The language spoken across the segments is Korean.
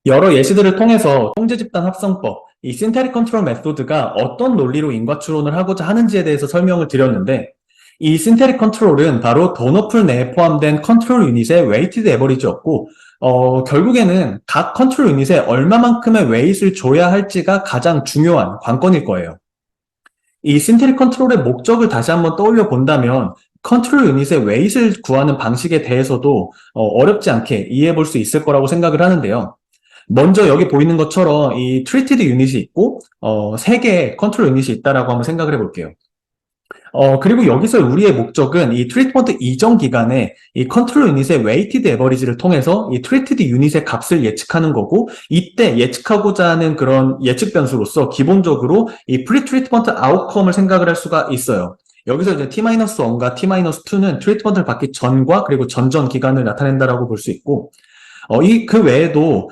여러 예시들을 통해서 통제 집단 합성법, 이 신테릭 컨트롤 메소드가 어떤 논리로 인과 추론을 하고자 하는지에 대해서 설명을 드렸는데, 이 신테릭 컨트롤은 바로 도너풀 내에 포함된 컨트롤 유닛의 웨이티드 에버리지였고, 결국에는 각 컨트롤 유닛에 얼마만큼의 웨이트를 줘야 할지가 가장 중요한 관건일 거예요. 이 신테릭 컨트롤의 목적을 다시 한번 떠올려 본다면, 컨트롤 유닛의 웨이트를 구하는 방식에 대해서도 어렵지 않게 이해해 볼 수 있을 거라고 생각을 하는데요. 먼저 여기 보이는 것처럼 이 트리티드 유닛이 있고, 세 개의 컨트롤 유닛이 있다라고 한번 생각을 해볼게요. 그리고 여기서 우리의 목적은 이 트리트먼트 이전 기간에 이 컨트롤 유닛의 웨이티드 에버리지를 통해서 이 트리티드 유닛의 값을 예측하는 거고, 이때 예측하고자 하는 그런 예측 변수로서 기본적으로 이 프리 트리트먼트 아웃컴을 생각을 할 수가 있어요. 여기서 이제 T-1과 T-2는 트리트먼트를 받기 전과 그리고 전전 기간을 나타낸다라고 볼 수 있고, 그 외에도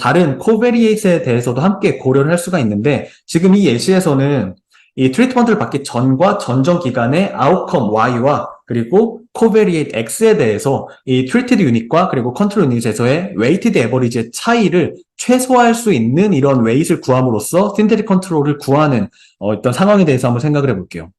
다른 코베리에이트에 대해서도 함께 고려를 할 수가 있는데, 지금 이 예시에서는 이 트리트먼트를 받기 전과 전전 기간의 아웃컴 Y와 그리고 코베리에이트 X에 대해서 이 트리티드 유닛과 그리고 컨트롤 유닛에서의 웨이티드 에버리지의 차이를 최소화할 수 있는 이런 웨이트를 구함으로써 신테릭 컨트롤을 구하는 어떤 상황에 대해서 한번 생각을 해볼게요.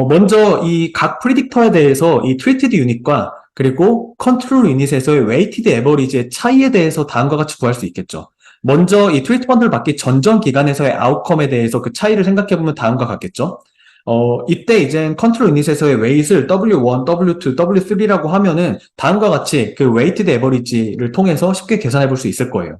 먼저 이 각 프리딕터에 대해서 이 트리티드 유닛과 그리고 컨트롤 유닛에서의 웨이티드 에버리지의 차이에 대해서 다음과 같이 구할 수 있겠죠. 먼저 이 트리트먼트를 받기 전전 기간에서의 아웃컴에 대해서 그 차이를 생각해보면 다음과 같겠죠. 이때 이제 컨트롤 유닛에서의 웨이트를 W1, W2, W3라고 하면은 다음과 같이 그 웨이티드 에버리지를 통해서 쉽게 계산해 볼 수 있을 거예요.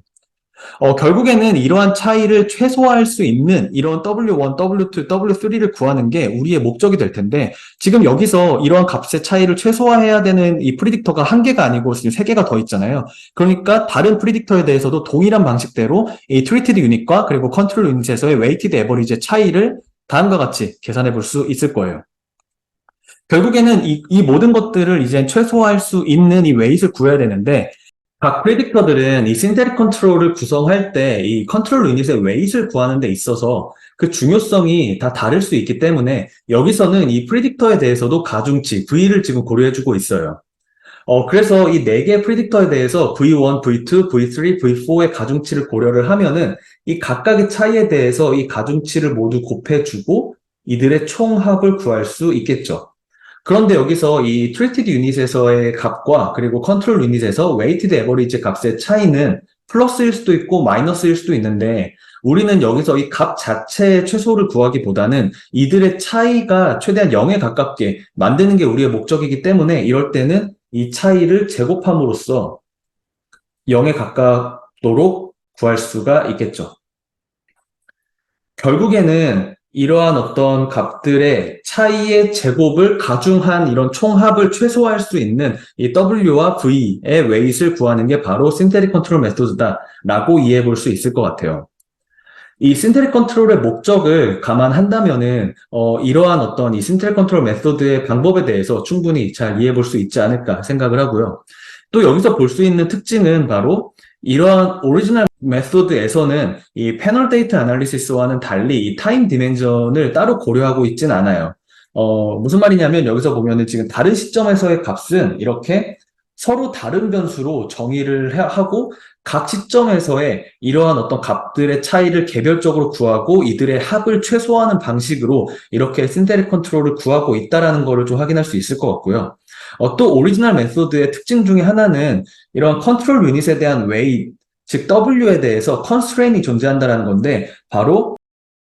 결국에는 이러한 차이를 최소화할 수 있는 이런 W1, W2, W3를 구하는 게 우리의 목적이 될 텐데, 지금 여기서 이러한 값의 차이를 최소화해야 되는 이 프리딕터가 한 개가 아니고 지금 세 개가 더 있잖아요. 그러니까 다른 프리딕터에 대해서도 동일한 방식대로 이 트리티드 유닛과 그리고 컨트롤 유닛에서의 웨이티드 에버리지의 차이를 다음과 같이 계산해 볼 수 있을 거예요. 결국에는 이 모든 것들을 이제 최소화할 수 있는 이 웨이트를 구해야 되는데, 각 프리딕터들은 이 신테릭 컨트롤을 구성할 때 이 컨트롤 유닛의 웨이트를 구하는 데 있어서 그 중요성이 다 다를 수 있기 때문에 여기서는 이 프리딕터에 대해서도 가중치, V를 지금 고려해주고 있어요. 그래서 이 4개의 프리딕터에 대해서 V1, V2, V3, V4의 가중치를 고려를 하면은 이 각각의 차이에 대해서 이 가중치를 모두 곱해주고 이들의 총합을 구할 수 있겠죠. 그런데 여기서 이 트리티드 유닛에서의 값과 그리고 컨트롤 유닛에서 웨이티드 에버리지 값의 차이는 플러스일 수도 있고 마이너스일 수도 있는데, 우리는 여기서 이 값 자체의 최소를 구하기보다는 이들의 차이가 최대한 0에 가깝게 만드는 게 우리의 목적이기 때문에 이럴 때는 이 차이를 제곱함으로써 0에 가깝도록 구할 수가 있겠죠. 결국에는 이러한 어떤 값들의 차이의 제곱을 가중한 이런 총합을 최소화할 수 있는 이 W와 V의 웨이트를 구하는 게 바로 신테릭 컨트롤 메소드다라고 이해해 볼 수 있을 것 같아요. 이 신테릭 컨트롤의 목적을 감안한다면은 이러한 어떤 이 신테릭 컨트롤 메소드의 방법에 대해서 충분히 잘 이해해 볼 수 있지 않을까 생각을 하고요. 또 여기서 볼 수 있는 특징은 바로 이러한 오리지널 메소드에서는 이 패널 데이터 아날리시스와는 달리 이 타임 디멘전을 따로 고려하고 있진 않아요. 무슨 말이냐면 여기서 보면은 지금 다른 시점에서의 값은 이렇게 서로 다른 변수로 정의를 하고 각 시점에서의 이러한 어떤 값들의 차이를 개별적으로 구하고 이들의 합을 최소화하는 방식으로 이렇게 신테릭 컨트롤을 구하고 있다라는 거를 좀 확인할 수 있을 것 같고요. 또 오리지널 메소드의 특징 중에 하나는 이런 컨트롤 유닛에 대한 웨이, 즉 W에 대해서 컨스트레인이 존재한다는 건데, 바로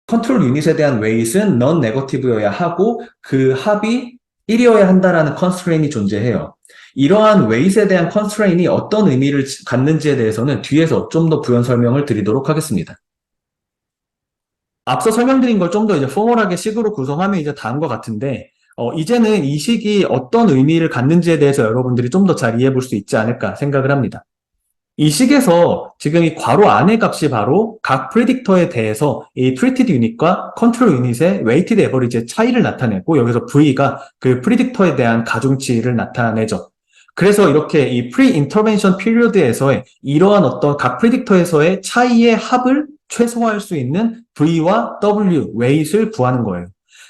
컨트롤 유닛에 대한 웨이트는 non 네거티브여야 하고 그 합이 1이어야 한다라는 컨스트레인이 존재해요. 이러한 웨이트에 대한 컨스트레인이 어떤 의미를 갖는지에 대해서는 뒤에서 좀 더 부연 설명을 드리도록 하겠습니다. 앞서 설명드린 걸 좀 더 이제 포멀하게 식으로 구성하면 이제 다음과 같은데, 이제는 이 식이 어떤 의미를 갖는지에 대해서 여러분들이 좀 더 잘 이해해 볼 수 있지 않을까 생각을 합니다. 이 식에서 지금 이 괄호 안의 값이 바로 각 프리딕터에 대해서 이 트리티드 유닛과 컨트롤 유닛의 웨이티드 에버리지의 차이를 나타내고, 여기서 V가 그 프리딕터에 대한 가중치를 나타내죠. 그래서 이렇게 이 프리-인터벤션 피리어드에서의 이러한 어떤 각 프리딕터에서의 차이의 합을 최소화할 수 있는 V와 W, 웨이트를 구하는 거예요.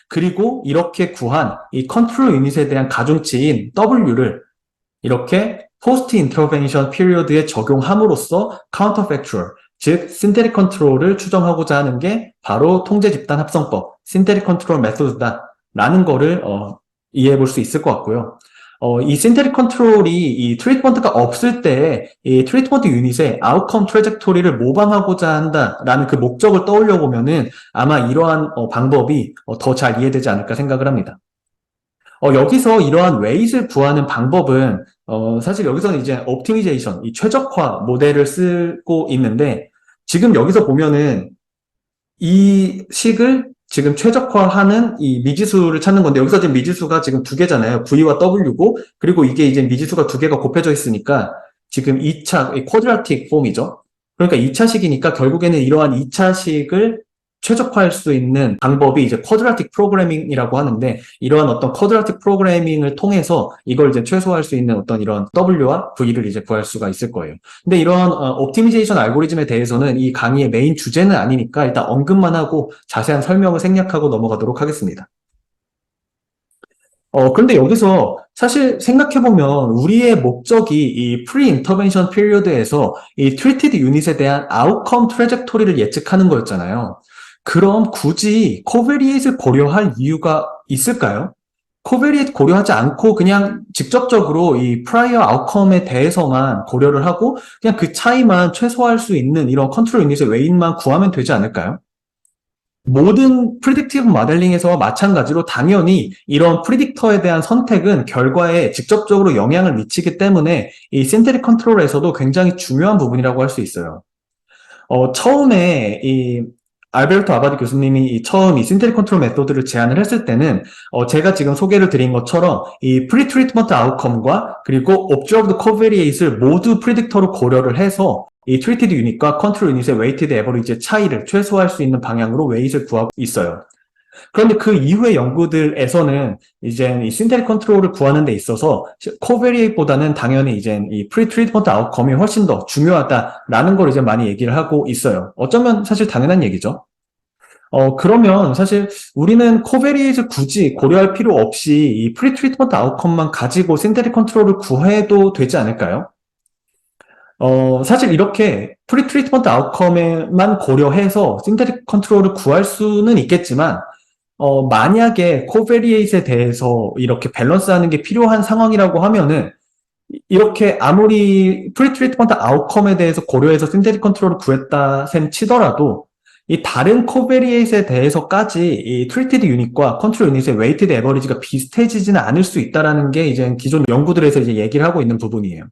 그리고 이렇게 구한 이 컨트롤 유닛에 대한 가중치인 W를 이렇게 포스트 인터벤션 피리어드에 적용함으로써 카운터팩추얼, 즉 신테릭 컨트롤을 추정하고자 하는 게 바로 통제 집단 합성법, 신테릭 컨트롤 메소드다라는 거를 이해해 볼 수 있을 것 같고요. 이 신테릭 컨트롤이 이 트리트먼트가 없을 때 이 트리트먼트 유닛의 아웃컴 트래젝토리를 모방하고자 한다라는 그 목적을 떠올려 보면은 아마 이러한 방법이 더 잘 이해되지 않을까 생각을 합니다. 여기서 이러한 웨이를 구하는 방법은 사실 여기서는 이제 옵티미제이션, 이 최적화 모델을 쓰고 있는데 지금 여기서 보면은 이 식을 지금 최적화하는 이 미지수를 찾는 건데 여기서 지금 미지수가 지금 두 개잖아요. V와 W고 그리고 이게 이제 미지수가 두 개가 곱해져 있으니까 지금 2차 쿼드라틱 폼이죠. 그러니까 2차식이니까 결국에는 이러한 2차식을 최적화할 수 있는 방법이 이제 쿼드라틱 프로그래밍이라고 하는데 이러한 어떤 쿼드라틱 프로그래밍을 통해서 이걸 이제 최소화할 수 있는 어떤 이런 W와 V를 이제 구할 수가 있을 거예요. 근데 이러한 옵티미제이션 알고리즘에 대해서는 이 강의의 메인 주제는 아니니까 일단 언급만 하고 자세한 설명을 생략하고 넘어가도록 하겠습니다. 그런데 여기서 사실 생각해보면 우리의 목적이 이 프리-인터벤션 피리어드에서 이 트리티드 유닛에 대한 아웃컴 트래젝토리를 예측하는 거였잖아요. 그럼 굳이 코베리에이트를 고려할 이유가 있을까요? 코베리에이트 고려하지 않고 그냥 직접적으로 이 프라이어 아웃컴에 대해서만 고려를 하고 그냥 그 차이만 최소화할 수 있는 이런 컨트롤 유닛의 웨이만 구하면 되지 않을까요? 모든 프리딕티브 모델링에서와 마찬가지로 당연히 이런 프리딕터에 대한 선택은 결과에 직접적으로 영향을 미치기 때문에 이 신테릭 컨트롤에서도 굉장히 중요한 부분이라고 할 수 있어요. 처음에 이 알베르토 아바디 교수님이 처음 이 신테릭 컨트롤 메소드를 제안을 했을 때는 제가 지금 소개를 드린 것처럼 이 프리 트리트먼트 아웃컴과 그리고 observed covariate을 모두 프리딕터로 고려를 해서 이 트리티드 유닛과 컨트롤 유닛의 웨이티드 에버리지의 차이를 최소화할 수 있는 방향으로 웨이트를 구하고 있어요. 그런데 그 이후의 연구들에서는 이제 이 신테릭 컨트롤을 구하는 데 있어서 코베리에이트보다는 당연히 이제 이 프리 트리트먼트 아웃컴이 훨씬 더 중요하다라는 걸 이제 많이 얘기를 하고 있어요. 어쩌면 사실 당연한 얘기죠. 그러면 사실 우리는 코베리에이트를 굳이 고려할 필요 없이 이 프리 트리트먼트 아웃컴만 가지고 신테릭 컨트롤을 구해도 되지 않을까요? 사실 이렇게 프리 트리트먼트 아웃컴에만 고려해서 신테릭 컨트롤을 구할 수는 있겠지만 만약에 코베리에이트에 대해서 이렇게 밸런스하는 게 필요한 상황이라고 하면은 이렇게 아무리 프리 트리트먼트 아웃컴에 대해서 고려해서 신테릭 컨트롤을 구했다 셈 치더라도 이 다른 코베리에이트에 대해서까지 이 트리티드 유닛과 컨트롤 유닛의 웨이티드 에버리지가 비슷해지지는 않을 수 있다라는 게 이제 기존 연구들에서 이제 얘기를 하고 있는 부분이에요.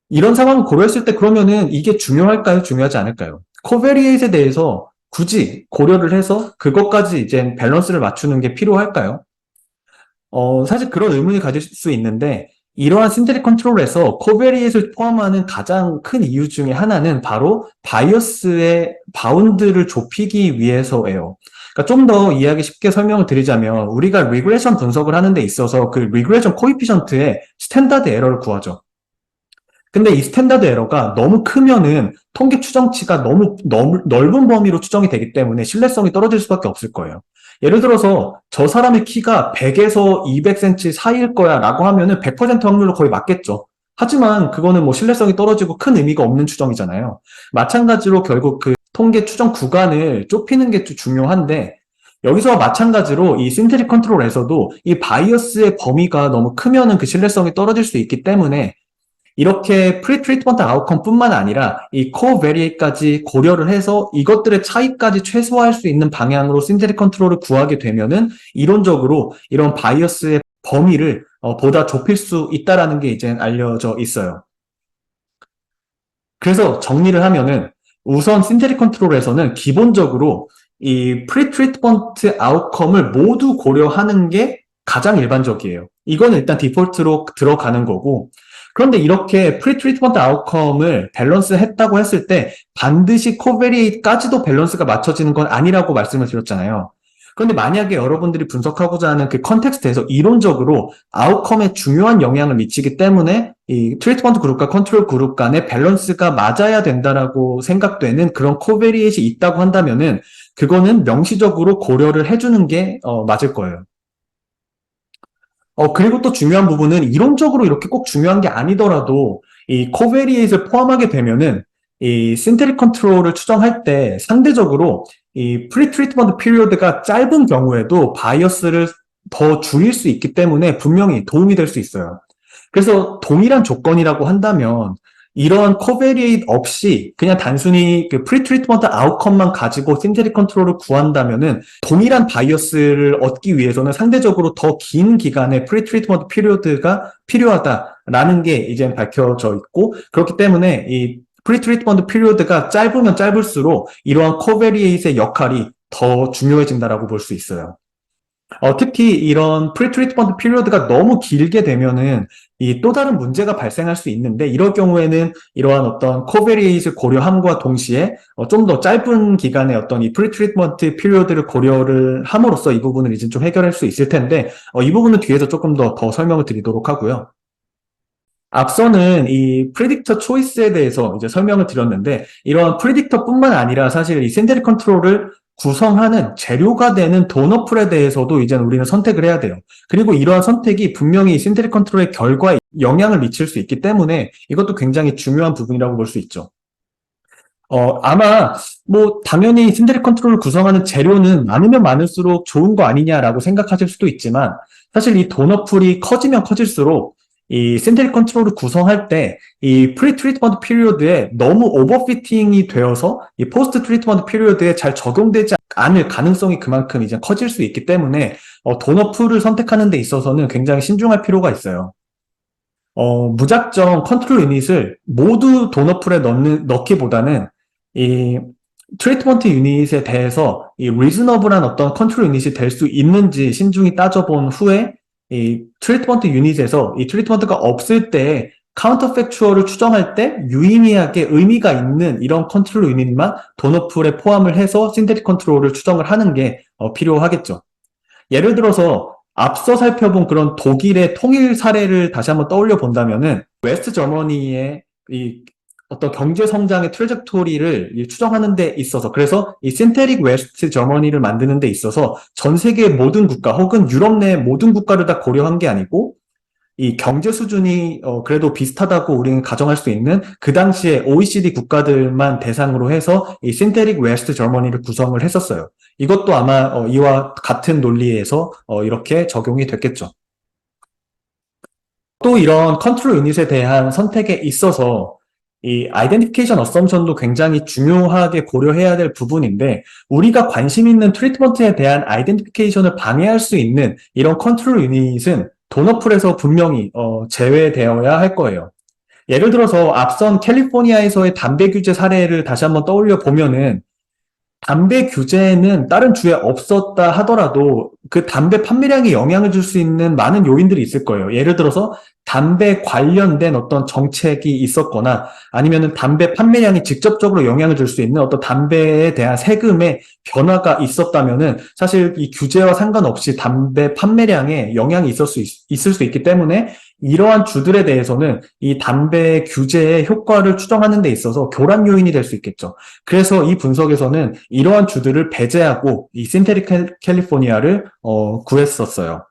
이런 상황을 고려했을 때 그러면은 이게 중요할까요? 중요하지 않을까요? 코베리에이트에 대해서 굳이 고려를 해서 그것까지 이제 밸런스를 맞추는 게 필요할까요? 사실 그런 의문을 가질 수 있는데 이러한 신테릭 컨트롤에서 코베리에이트를 포함하는 가장 큰 이유 중에 하나는 바로 바이어스의 바운드를 좁히기 위해서예요. 그러니까 좀 더 이해하기 쉽게 설명을 드리자면 우리가 리그레션 분석을 하는 데 있어서 그 리그레션 코이피션트의 스탠다드 에러를 구하죠. 근데 이 스탠다드 에러가 너무 크면은 통계 추정치가 너무 넓은 범위로 추정이 되기 때문에 신뢰성이 떨어질 수밖에 없을 거예요. 예를 들어서 저 사람의 키가 100에서 200cm 사이일 거야 라고 하면은 100% 확률로 거의 맞겠죠. 하지만 그거는 뭐 신뢰성이 떨어지고 큰 의미가 없는 추정이잖아요. 마찬가지로 결국 그 통계 추정 구간을 좁히는 게 중요한데 여기서 마찬가지로 이 신테릭 컨트롤에서도 이 바이어스의 범위가 너무 크면은 그 신뢰성이 떨어질 수 있기 때문에 이렇게 프리 트리트먼트 아웃컴뿐만 아니라 이 코어 베리에이트까지 고려를 해서 이것들의 차이까지 최소화할 수 있는 방향으로 신테릭 컨트롤을 구하게 되면은 이론적으로 이런 바이어스의 범위를 보다 좁힐 수 있다라는 게 이제 알려져 있어요. 그래서 정리를 하면은 우선 신테릭 컨트롤에서는 기본적으로 이 프리 트리트먼트 아웃컴을 모두 고려하는 게 가장 일반적이에요. 이거는 일단 디폴트로 들어가는 거고 그런데 이렇게 프리 트리트먼트 아웃컴을 밸런스 했다고 했을 때 반드시 코베리에이트까지도 밸런스가 맞춰지는 건 아니라고 말씀을 드렸잖아요. 그런데 만약에 여러분들이 분석하고자 하는 그 컨텍스트에서 이론적으로 아웃컴에 중요한 영향을 미치기 때문에 이 트리트먼트 그룹과 컨트롤 그룹 간의 밸런스가 맞아야 된다라고 생각되는 그런 코베리에이트이 있다고 한다면은 그거는 명시적으로 고려를 해주는 게 맞을 거예요. 그리고 또 중요한 부분은 이론적으로 이렇게 꼭 중요한 게 아니더라도 이 코베리에이트를 포함하게 되면은 이 신테릭 컨트롤을 추정할 때 상대적으로 이 프리 트리트먼트 피리어드가 짧은 경우에도 바이어스를 더 줄일 수 있기 때문에 분명히 도움이 될 수 있어요. 그래서 동일한 조건이라고 한다면 이러한 코베리에이트 없이 그냥 단순히 그 프리 트리트먼트 아웃컴만 가지고 신테릭 컨트롤을 구한다면은 동일한 바이어스를 얻기 위해서는 상대적으로 더 긴 기간의 프리 트리트먼트 피리어드가 필요하다라는 게 이제 밝혀져 있고, 그렇기 때문에 이 프리 트리트먼트 피리어드가 짧으면 짧을수록 이러한 코베리에이트의 역할이 더 중요해진다라고 볼 수 있어요. 특히 이런 프리트리트먼트 피리어드가 너무 길게 되면은 이 또 다른 문제가 발생할 수 있는데, 이럴 경우에는 이러한 어떤 코베리에이트를 고려함과 동시에 좀 더 짧은 기간의 어떤 이 프리트리트먼트 피리어드를 고려를 함으로써 이 부분을 이제 좀 해결할 수 있을 텐데, 이 부분은 뒤에서 조금 더 설명을 드리도록 하고요. 앞서는 이 프리딕터 초이스에 대해서 이제 설명을 드렸는데, 이러한 프리딕터뿐만 아니라 사실 이 신테릭 컨트롤을 구성하는 재료가 되는 도너풀에 대해서도 이제 우리는 선택을 해야 돼요. 그리고 이러한 선택이 분명히 신테릭 컨트롤의 결과에 영향을 미칠 수 있기 때문에 이것도 굉장히 중요한 부분이라고 볼 수 있죠. 아마 뭐 당연히 신테릭 컨트롤을 구성하는 재료는 많으면 많을수록 좋은 거 아니냐라고 생각하실 수도 있지만, 사실 이 도너풀이 커지면 커질수록 이 신테릭 컨트롤을 구성할 때 이 프리 트리트먼트 피리어드에 너무 오버피팅이 되어서 이 포스트 트리트먼트 피리어드에 잘 적용되지 않을 가능성이 그만큼 이제 커질 수 있기 때문에 도너풀을 선택하는 데 있어서는 굉장히 신중할 필요가 있어요. 무작정 컨트롤 유닛을 모두 도너풀에 넣기보다는 이 트리트먼트 유닛에 대해서 이 리즈너블한 어떤 컨트롤 유닛이 될 수 있는지 신중히 따져본 후에 이 트리트먼트 유닛에서 이 트리트먼트가 없을 때 카운터 팩추얼을 추정할 때 유의미하게 의미가 있는 이런 컨트롤 유닛만 도너풀에 포함을 해서 신테틱 컨트롤을 추정을 하는 게 필요하겠죠. 예를 들어서 앞서 살펴본 그런 독일의 통일 사례를 다시 한번 떠올려 본다면은 웨스트 저머니의 이 어떤 경제 성장의 트레젝토리를 추정하는 데 있어서, 그래서 이 신테릭 웨스트 저머니를 만드는 데 있어서 전 세계 모든 국가 혹은 유럽 내 모든 국가를 다 고려한 게 아니고 이 경제 수준이 그래도 비슷하다고 우리는 가정할 수 있는 그 당시에 OECD 국가들만 대상으로 해서 이 신테릭 웨스트 저머니를 구성을 했었어요. 이것도 아마 이와 같은 논리에서 이렇게 적용이 됐겠죠. 또 이런 컨트롤 유닛에 대한 선택에 있어서 이 아이덴티피케이션 어썸션도 굉장히 중요하게 고려해야 될 부분인데, 우리가 관심 있는 트리트먼트에 대한 아이덴티피케이션을 방해할 수 있는 이런 컨트롤 유닛은 도너풀에서 분명히 제외되어야 할 거예요. 예를 들어서 앞선 캘리포니아에서의 담배 규제 사례를 다시 한번 떠올려 보면은, 담배 규제는 다른 주에 없었다 하더라도 그 담배 판매량에 영향을 줄 수 있는 많은 요인들이 있을 거예요. 예를 들어서 담배 관련된 어떤 정책이 있었거나, 아니면은 담배 판매량이 직접적으로 영향을 줄 수 있는 어떤 담배에 대한 세금의 변화가 있었다면은 사실 이 규제와 상관없이 담배 판매량에 영향이 있을 수 있기 때문에, 이러한 주들에 대해서는 이 담배 규제의 효과를 추정하는 데 있어서 교란 요인이 될 수 있겠죠. 그래서 이 분석에서는 이러한 주들을 배제하고 이 신테릭 캘리포니아를 구했었어요.